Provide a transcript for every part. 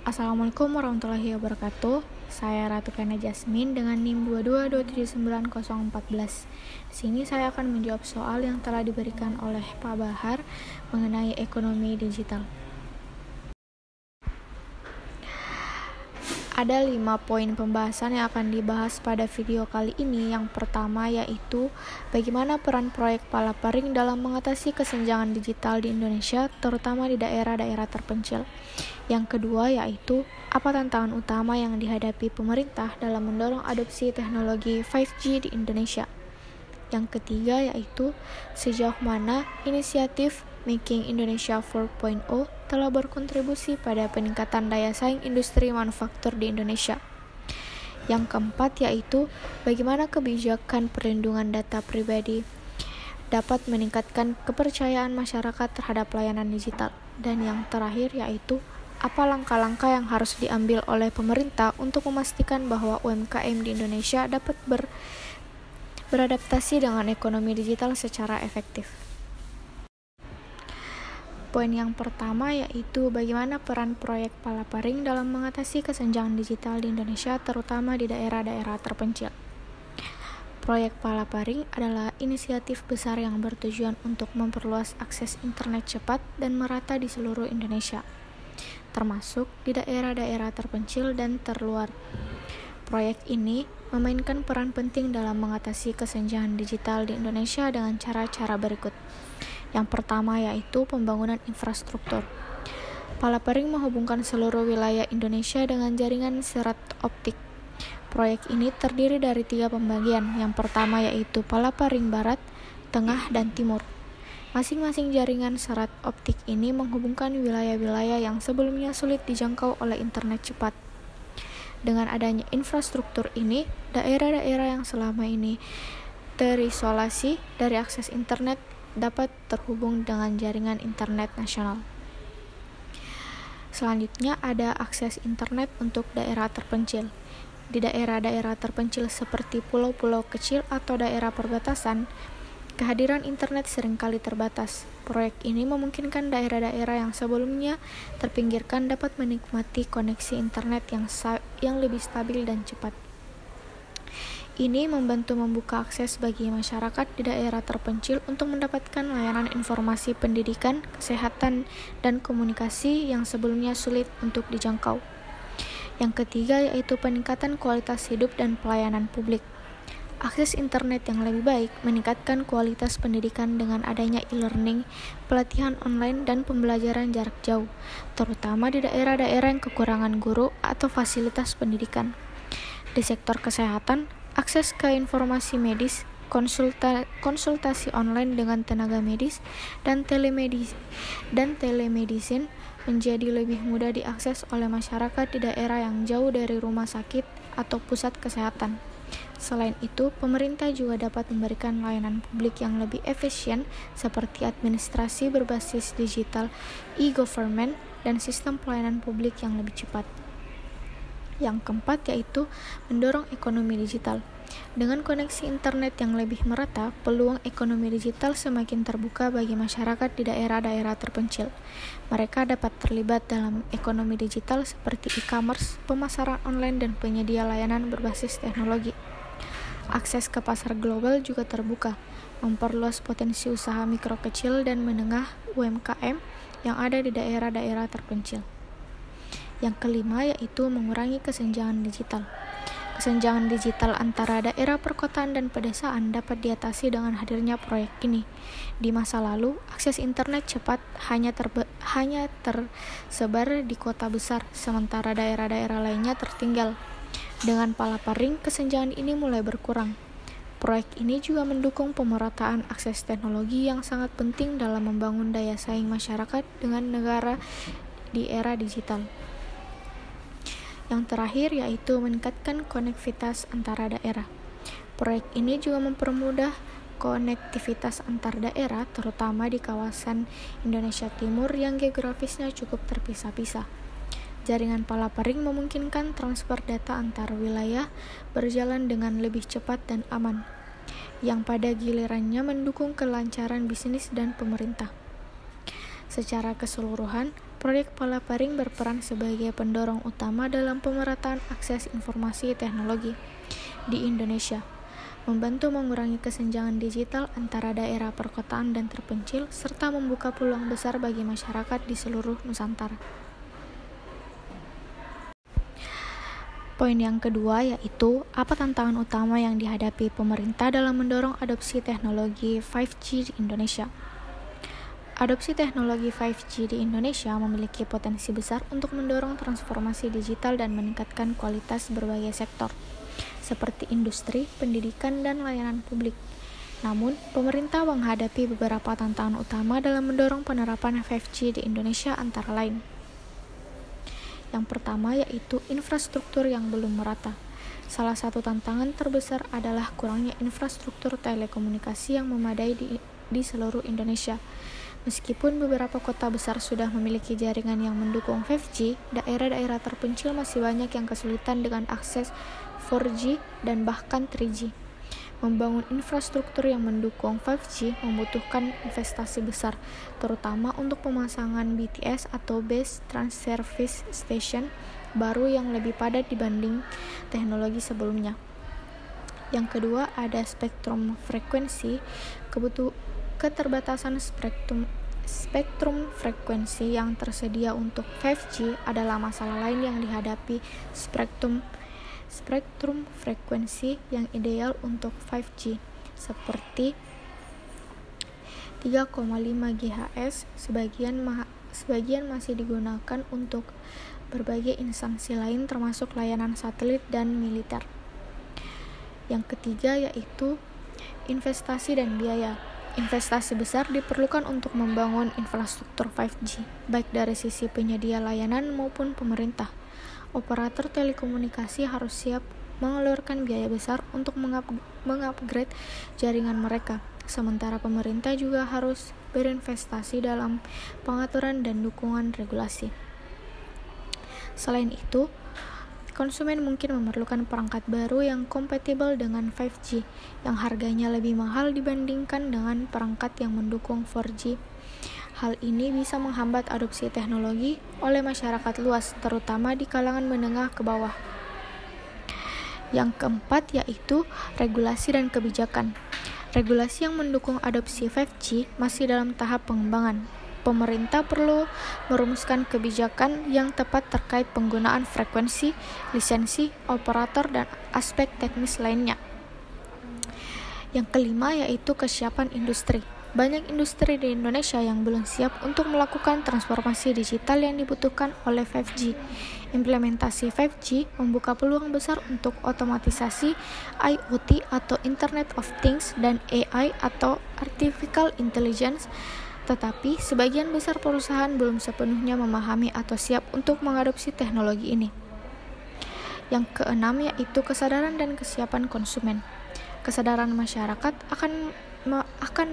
Assalamualaikum warahmatullahi wabarakatuh. Saya Ratu Kana Jasmine dengan NIM 2227914. Di sini saya akan menjawab soal yang telah diberikan oleh Pak Bahar mengenai ekonomi digital. Ada 5 poin pembahasan yang akan dibahas pada video kali ini. Yang pertama yaitu bagaimana peran proyek Palaparing dalam mengatasi kesenjangan digital di Indonesia, terutama di daerah-daerah terpencil. Yang kedua yaitu apa tantangan utama yang dihadapi pemerintah dalam mendorong adopsi teknologi 5G di Indonesia. Yang ketiga yaitu sejauh mana inisiatif Making Indonesia 4.0 telah berkontribusi pada peningkatan daya saing industri manufaktur di Indonesia. Yang keempat yaitu bagaimana kebijakan perlindungan data pribadi dapat meningkatkan kepercayaan masyarakat terhadap layanan digital. Dan yang terakhir yaitu apa langkah-langkah yang harus diambil oleh pemerintah untuk memastikan bahwa UMKM di Indonesia dapat beradaptasi dengan ekonomi digital secara efektif. Poin yang pertama yaitu bagaimana peran proyek Palaparing dalam mengatasi kesenjangan digital di Indonesia, terutama di daerah-daerah terpencil. Proyek Palaparing adalah inisiatif besar yang bertujuan untuk memperluas akses internet cepat dan merata di seluruh Indonesia, termasuk di daerah-daerah terpencil dan terluar. Proyek ini memainkan peran penting dalam mengatasi kesenjangan digital di Indonesia dengan cara-cara berikut. Yang pertama yaitu pembangunan infrastruktur. Palaparing menghubungkan seluruh wilayah Indonesia dengan jaringan serat optik. Proyek ini terdiri dari 3 pembagian. Yang pertama yaitu Palaparing Barat, Tengah, dan Timur. Masing-masing jaringan serat optik ini menghubungkan wilayah-wilayah yang sebelumnya sulit dijangkau oleh internet cepat. Dengan adanya infrastruktur ini, daerah-daerah yang selama ini terisolasi dari akses internet dapat terhubung dengan jaringan internet nasional. Selanjutnya ada akses internet untuk daerah terpencil. Di daerah-daerah terpencil seperti pulau-pulau kecil atau daerah perbatasan, kehadiran internet seringkali terbatas. Proyek ini memungkinkan daerah-daerah yang sebelumnya terpinggirkan dapat menikmati koneksi internet yang lebih stabil dan cepat. Ini membantu membuka akses bagi masyarakat di daerah terpencil untuk mendapatkan layanan informasi pendidikan, kesehatan, dan komunikasi yang sebelumnya sulit untuk dijangkau. Yang ketiga yaitu peningkatan kualitas hidup dan pelayanan publik. Akses internet yang lebih baik meningkatkan kualitas pendidikan dengan adanya e-learning, pelatihan online, dan pembelajaran jarak jauh, terutama di daerah-daerah yang kekurangan guru atau fasilitas pendidikan. Di sektor kesehatan, akses ke informasi medis, konsultasi online dengan tenaga medis, dan telemedicine menjadi lebih mudah diakses oleh masyarakat di daerah yang jauh dari rumah sakit atau pusat kesehatan. Selain itu, pemerintah juga dapat memberikan layanan publik yang lebih efisien seperti administrasi berbasis digital, e-government, dan sistem pelayanan publik yang lebih cepat. Yang keempat yaitu mendorong ekonomi digital. Dengan koneksi internet yang lebih merata, peluang ekonomi digital semakin terbuka bagi masyarakat di daerah-daerah terpencil. Mereka dapat terlibat dalam ekonomi digital seperti e-commerce, pemasaran online, dan penyedia layanan berbasis teknologi. Akses ke pasar global juga terbuka, memperluas potensi usaha mikro kecil dan menengah UMKM yang ada di daerah-daerah terpencil. Yang kelima yaitu mengurangi kesenjangan digital. Kesenjangan digital antara daerah perkotaan dan pedesaan dapat diatasi dengan hadirnya proyek ini. Di masa lalu, akses internet cepat hanya tersebar di kota besar, sementara daerah-daerah lainnya tertinggal. Dengan Palaparing, kesenjangan ini mulai berkurang. Proyek ini juga mendukung pemerataan akses teknologi yang sangat penting dalam membangun daya saing masyarakat dengan negara di era digital. Yang terakhir yaitu meningkatkan konektivitas antar daerah. Proyek ini juga mempermudah konektivitas antar daerah, terutama di kawasan Indonesia Timur yang geografisnya cukup terpisah-pisah. Jaringan Palaparing memungkinkan transfer data antar wilayah berjalan dengan lebih cepat dan aman, yang pada gilirannya mendukung kelancaran bisnis dan pemerintah. Secara keseluruhan, Proyek Palaparing berperan sebagai pendorong utama dalam pemerataan akses informasi teknologi di Indonesia, membantu mengurangi kesenjangan digital antara daerah perkotaan dan terpencil, serta membuka peluang besar bagi masyarakat di seluruh Nusantara. Poin yang kedua yaitu, apa tantangan utama yang dihadapi pemerintah dalam mendorong adopsi teknologi 5G di Indonesia? Adopsi teknologi 5G di Indonesia memiliki potensi besar untuk mendorong transformasi digital dan meningkatkan kualitas berbagai sektor, seperti industri, pendidikan, dan layanan publik. Namun, pemerintah menghadapi beberapa tantangan utama dalam mendorong penerapan 5G di Indonesia antara lain. Yang pertama yaitu infrastruktur yang belum merata. Salah satu tantangan terbesar adalah kurangnya infrastruktur telekomunikasi yang memadai di seluruh Indonesia. Meskipun beberapa kota besar sudah memiliki jaringan yang mendukung 5G, daerah-daerah terpencil masih banyak yang kesulitan dengan akses 4G dan bahkan 3G. Membangun infrastruktur yang mendukung 5G membutuhkan investasi besar, terutama untuk pemasangan BTS atau Base Transceiver Service Station baru yang lebih padat dibanding teknologi sebelumnya. Yang kedua ada spektrum frekuensi. Keterbatasan spektrum frekuensi yang tersedia untuk 5G adalah masalah lain yang dihadapi spektrum frekuensi yang ideal untuk 5G, seperti 3,5 GHz, sebagian masih digunakan untuk berbagai instansi lain termasuk layanan satelit dan militer. Yang ketiga yaitu investasi dan biaya. Investasi besar diperlukan untuk membangun infrastruktur 5G, baik dari sisi penyedia layanan maupun pemerintah. Operator telekomunikasi harus siap mengeluarkan biaya besar untuk mengupgrade jaringan mereka. Sementara pemerintah juga harus berinvestasi dalam pengaturan dan dukungan regulasi. Selain itu, konsumen mungkin memerlukan perangkat baru yang kompatibel dengan 5G, yang harganya lebih mahal dibandingkan dengan perangkat yang mendukung 4G. Hal ini bisa menghambat adopsi teknologi oleh masyarakat luas, terutama di kalangan menengah ke bawah. Yang keempat yaitu regulasi dan kebijakan. Regulasi yang mendukung adopsi 5G masih dalam tahap pengembangan. Pemerintah perlu merumuskan kebijakan yang tepat terkait penggunaan frekuensi, lisensi, operator, dan aspek teknis lainnya. Yang kelima yaitu kesiapan industri. Banyak industri di Indonesia yang belum siap untuk melakukan transformasi digital yang dibutuhkan oleh 5G. Implementasi 5G membuka peluang besar untuk otomatisasi, IoT atau Internet of Things, dan AI atau Artificial Intelligence, tetapi sebagian besar perusahaan belum sepenuhnya memahami atau siap untuk mengadopsi teknologi ini. Yang keenam yaitu kesadaran dan kesiapan konsumen. Kesadaran masyarakat akan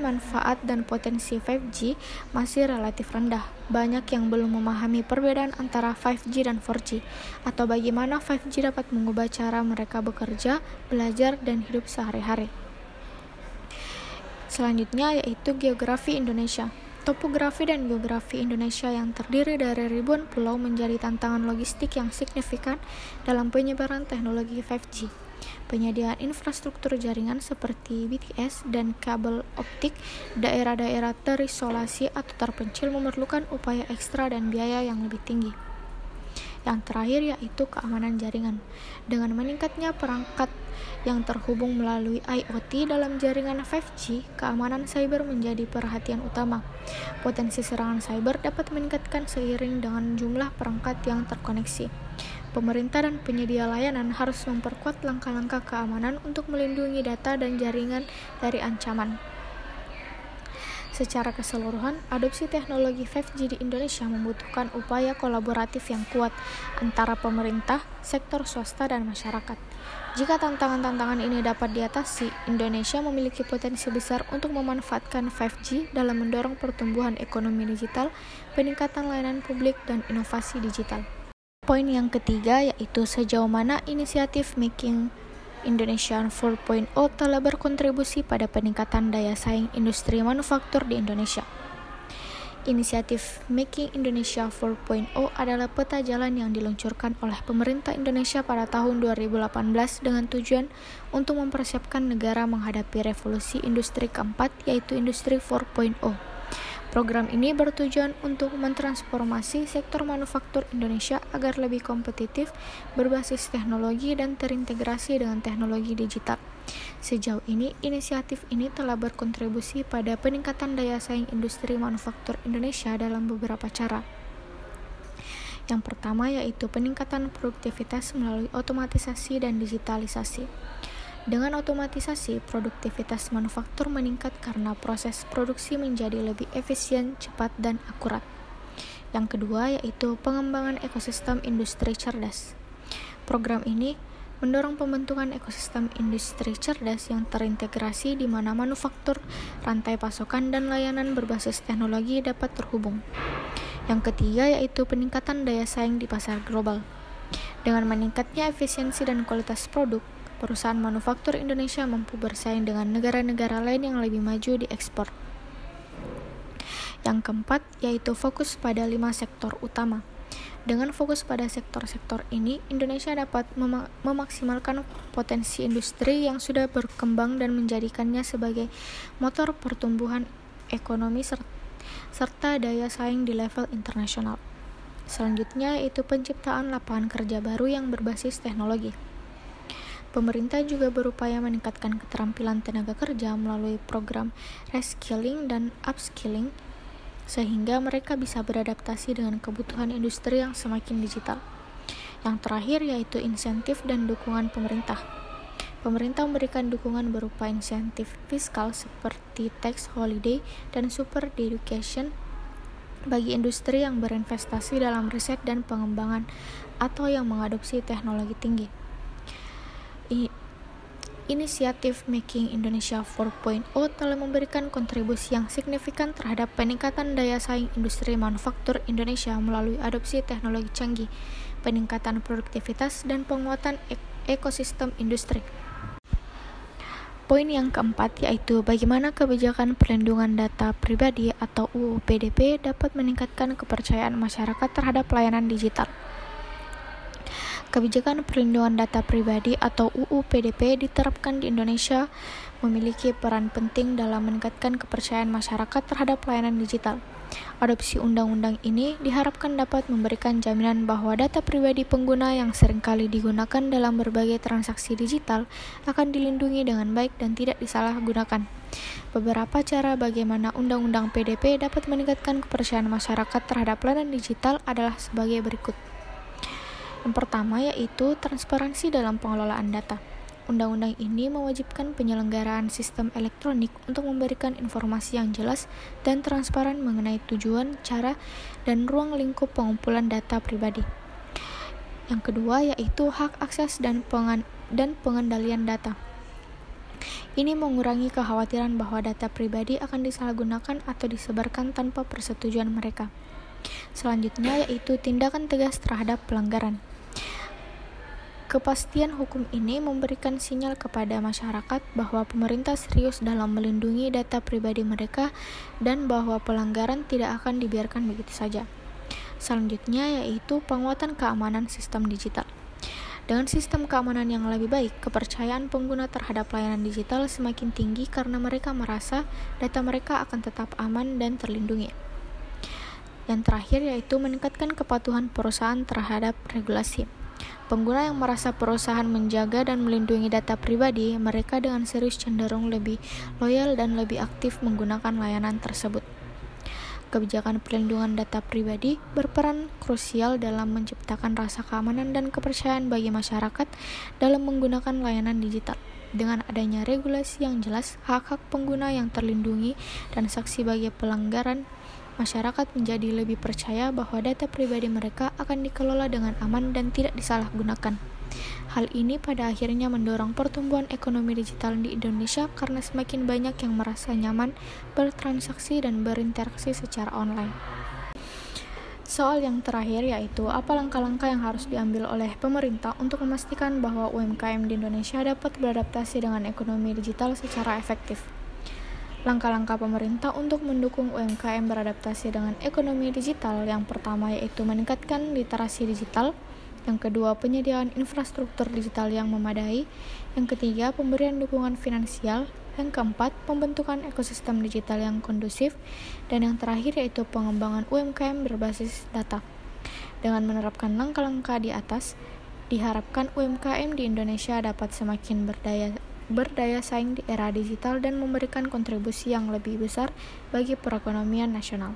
manfaat dan potensi 5G masih relatif rendah. Banyak yang belum memahami perbedaan antara 5G dan 4G, atau bagaimana 5G dapat mengubah cara mereka bekerja, belajar, dan hidup sehari-hari. Selanjutnya yaitu geografi Indonesia. Topografi dan geografi Indonesia yang terdiri dari ribuan pulau menjadi tantangan logistik yang signifikan dalam penyebaran teknologi 5G. Penyediaan infrastruktur jaringan seperti BTS dan kabel optik daerah-daerah terisolasi atau terpencil memerlukan upaya ekstra dan biaya yang lebih tinggi. Yang terakhir yaitu keamanan jaringan. Dengan meningkatnya perangkat yang terhubung melalui IoT dalam jaringan 5G, keamanan cyber menjadi perhatian utama. Potensi serangan cyber dapat meningkatkan seiring dengan jumlah perangkat yang terkoneksi. Pemerintah dan penyedia layanan harus memperkuat langkah-langkah keamanan untuk melindungi data dan jaringan dari ancaman. Secara keseluruhan, adopsi teknologi 5G di Indonesia membutuhkan upaya kolaboratif yang kuat antara pemerintah, sektor swasta, dan masyarakat. Jika tantangan-tantangan ini dapat diatasi, Indonesia memiliki potensi besar untuk memanfaatkan 5G dalam mendorong pertumbuhan ekonomi digital, peningkatan layanan publik, dan inovasi digital. Poin yang ketiga yaitu sejauh mana inisiatif Making Indonesia 4.0 telah berkontribusi pada peningkatan daya saing industri manufaktur di Indonesia. Inisiatif Making Indonesia 4.0 adalah peta jalan yang diluncurkan oleh pemerintah Indonesia pada tahun 2018 dengan tujuan untuk mempersiapkan negara menghadapi revolusi industri keempat, yaitu Industri 4.0. Program ini bertujuan untuk mentransformasi sektor manufaktur Indonesia agar lebih kompetitif, berbasis teknologi, dan terintegrasi dengan teknologi digital. Sejauh ini, inisiatif ini telah berkontribusi pada peningkatan daya saing industri manufaktur Indonesia dalam beberapa cara. Yang pertama yaitu peningkatan produktivitas melalui otomatisasi dan digitalisasi. Dengan otomatisasi, produktivitas manufaktur meningkat karena proses produksi menjadi lebih efisien, cepat, dan akurat. Yang kedua yaitu pengembangan ekosistem industri cerdas. Program ini mendorong pembentukan ekosistem industri cerdas yang terintegrasi di mana manufaktur, rantai pasokan, dan layanan berbasis teknologi dapat terhubung. Yang ketiga yaitu peningkatan daya saing di pasar global. Dengan meningkatnya efisiensi dan kualitas produk, perusahaan manufaktur Indonesia mampu bersaing dengan negara-negara lain yang lebih maju di ekspor. Yang keempat yaitu fokus pada 5 sektor utama. Dengan fokus pada sektor-sektor ini, Indonesia dapat memaksimalkan potensi industri yang sudah berkembang dan menjadikannya sebagai motor pertumbuhan ekonomi serta daya saing di level internasional. Selanjutnya yaitu penciptaan lapangan kerja baru yang berbasis teknologi. Pemerintah juga berupaya meningkatkan keterampilan tenaga kerja melalui program reskilling dan upskilling sehingga mereka bisa beradaptasi dengan kebutuhan industri yang semakin digital. Yang terakhir yaitu insentif dan dukungan pemerintah. Pemerintah memberikan dukungan berupa insentif fiskal seperti tax holiday dan super deduction bagi industri yang berinvestasi dalam riset dan pengembangan atau yang mengadopsi teknologi tinggi. Inisiatif Making Indonesia 4.0 telah memberikan kontribusi yang signifikan terhadap peningkatan daya saing industri manufaktur Indonesia melalui adopsi teknologi canggih, peningkatan produktivitas, dan penguatan ekosistem industri. Poin yang keempat yaitu bagaimana kebijakan perlindungan data pribadi atau UU PDP dapat meningkatkan kepercayaan masyarakat terhadap layanan digital. Kebijakan perlindungan data pribadi atau UU PDP diterapkan di Indonesia memiliki peran penting dalam meningkatkan kepercayaan masyarakat terhadap layanan digital. Adopsi undang-undang ini diharapkan dapat memberikan jaminan bahwa data pribadi pengguna yang seringkali digunakan dalam berbagai transaksi digital akan dilindungi dengan baik dan tidak disalahgunakan. Beberapa cara bagaimana undang-undang PDP dapat meningkatkan kepercayaan masyarakat terhadap layanan digital adalah sebagai berikut. Yang pertama yaitu transparansi dalam pengelolaan data. Undang-undang ini mewajibkan penyelenggaraan sistem elektronik untuk memberikan informasi yang jelas dan transparan mengenai tujuan, cara, dan ruang lingkup pengumpulan data pribadi. Yang kedua yaitu hak akses dan pengendalian data. Ini mengurangi kekhawatiran bahwa data pribadi akan disalahgunakan atau disebarkan tanpa persetujuan mereka. Selanjutnya yaitu tindakan tegas terhadap pelanggaran. Kepastian hukum ini memberikan sinyal kepada masyarakat bahwa pemerintah serius dalam melindungi data pribadi mereka dan bahwa pelanggaran tidak akan dibiarkan begitu saja. Selanjutnya yaitu penguatan keamanan sistem digital. Dengan sistem keamanan yang lebih baik, kepercayaan pengguna terhadap layanan digital semakin tinggi karena mereka merasa data mereka akan tetap aman dan terlindungi. Yang terakhir yaitu meningkatkan kepatuhan perusahaan terhadap regulasi. Pengguna yang merasa perusahaan menjaga dan melindungi data pribadi, mereka dengan serius cenderung lebih loyal dan lebih aktif menggunakan layanan tersebut. Kebijakan perlindungan data pribadi berperan krusial dalam menciptakan rasa keamanan dan kepercayaan bagi masyarakat dalam menggunakan layanan digital. Dengan adanya regulasi yang jelas, hak-hak pengguna yang terlindungi, dan saksi bagi pelanggaran, masyarakat menjadi lebih percaya bahwa data pribadi mereka akan dikelola dengan aman dan tidak disalahgunakan. Hal ini pada akhirnya mendorong pertumbuhan ekonomi digital di Indonesia karena semakin banyak yang merasa nyaman bertransaksi dan berinteraksi secara online. Soal yang terakhir yaitu apa langkah-langkah yang harus diambil oleh pemerintah untuk memastikan bahwa UMKM di Indonesia dapat beradaptasi dengan ekonomi digital secara efektif. Langkah-langkah pemerintah untuk mendukung UMKM beradaptasi dengan ekonomi digital yang pertama yaitu meningkatkan literasi digital, yang kedua penyediaan infrastruktur digital yang memadai, yang ketiga pemberian dukungan finansial, yang keempat pembentukan ekosistem digital yang kondusif, dan yang terakhir yaitu pengembangan UMKM berbasis data. Dengan menerapkan langkah-langkah di atas, diharapkan UMKM di Indonesia dapat semakin berdaya saing di era digital dan memberikan kontribusi yang lebih besar bagi perekonomian nasional.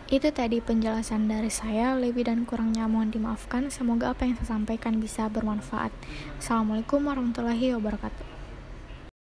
Itu tadi penjelasan dari saya, lebih dan kurangnya mohon dimaafkan. Semoga apa yang saya sampaikan bisa bermanfaat. Assalamualaikum warahmatullahi wabarakatuh.